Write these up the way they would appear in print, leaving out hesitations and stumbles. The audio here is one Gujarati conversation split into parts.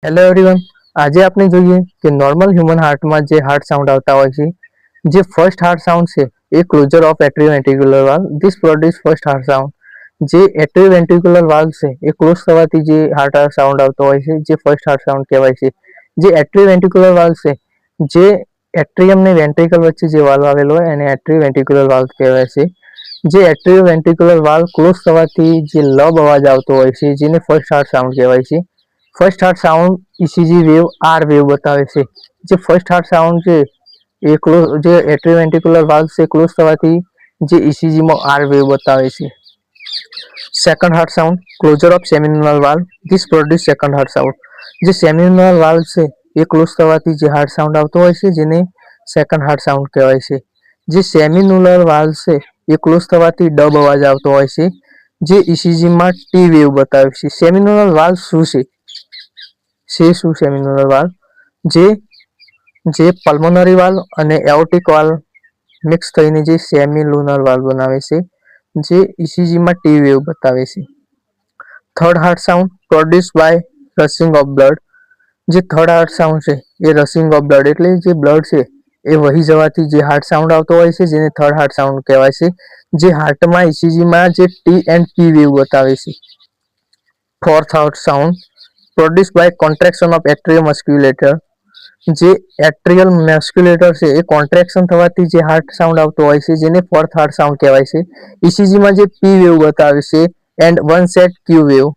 હેલો એવરીવન, આજે આપણે જોઈએ કે નોર્મલ હ્યુમન હાર્ટમાં જે હાર્ટ સાઉન્ડ આવતા હોય છે, જે ફર્સ્ટ હાર્ટ સાઉન્ડ છે એ closure of atrioventricular valve this produce first heart sound. જે એટ્રીયોવેન્ટ્રિક્યુલર વાલ્વ છે એ ક્લોઝ થવાથી જે હાર્ટ સાઉન્ડ આવતો હોય છે જે ફર્સ્ટ હાર્ટ સાઉન્ડ કહેવાય છે. જે એટ્રીયોવેન્ટ્રિક્યુલર વાલ્વ છે, જે એટ્રિયમ ને વેન્ટ્રિકલ વચ્ચે જે વાલ્વ આવેલો હોય એને એટ્રીયોવેન્ટ્રિક્યુલર વાલ્વ કહેવાય છે. જે એટ્રીયોવેન્ટ્રિક્યુલર વાલ્વ ક્લોઝ થવાથી જે લબ અવાજ આવતો હોય છે જેને ફર્સ્ટ હાર્ટ સાઉન્ડ કહેવાય છે. First heart sound ECG wave R wave બતાવે છે. જે ફર્સ્ટ હાર્ટ સાઉન્ડ છે એ જે એટ્રીયોવેન્ટ્રિક્યુલર વાલ્વ છે ક્લોઝ થવાથી જે ઇસીજી માં આર વેવ બતાવે છે. Second heart sound closure of seminal valve this produce second heart sound. જે સેમિનલ વાલ્વ છે એ ક્લોઝ થવાથી જે હાર્ટ સાઉન્ડ આવતો હોય છે જેને સેકન્ડ હાર્ટ સાઉન્ડ કહેવાય છે. જે સેમિનુલર વાલ્વ છે એ ક્લોઝ થવાથી ડબ અવાજ આવતો હોય છે જે ઇસીજી માં ટી વેવ બતાવે છે. સેમિનુલર વાલ્વ શું છે? સેમિનુલર વાલ્વ જે પલ્મોનરી વાલ્વ અને એઓર્ટિક વાલ્વ મિક્સ થઈને જે સેમિલુનર વાલ્વ બનાવે છે, જે ઇસીજી માં ટી વેવ બતાવે છે. Third heart sound produce by rushing of blood. જે થર્ડ હાર્ટ સાઉન્ડ છે એ રશિંગ ઓફ બ્લડ એટલે જે બ્લડ છે એ વહી જવાથી જે હાર્ટ સાઉન્ડ આવતો હોય છે જેને થર્ડ હાર્ટ સાઉન્ડ કહેવાય છે. જે હાર્ટમાં ઇસીજી માં જે ટી એન્ડ પી વેવ બતાવે છે. Fourth heart sound produce by contraction of atrio musculature. જે એટ્રિયલ મસ્ક્યુલેટર છે એ કોન્ટ્રેક્શન થવાથી જે હાર્ટ સાઉન્ડ આવતો હોય છે જેને ફોર્થ હાર્ટ સાઉન્ડ કહેવાય છે. ઇસીજી માં જે પી વેવ બતાવે છે and one set Q wave.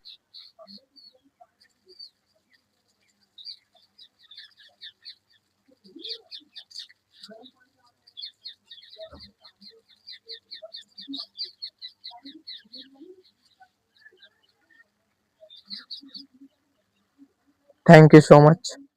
Thank you so much.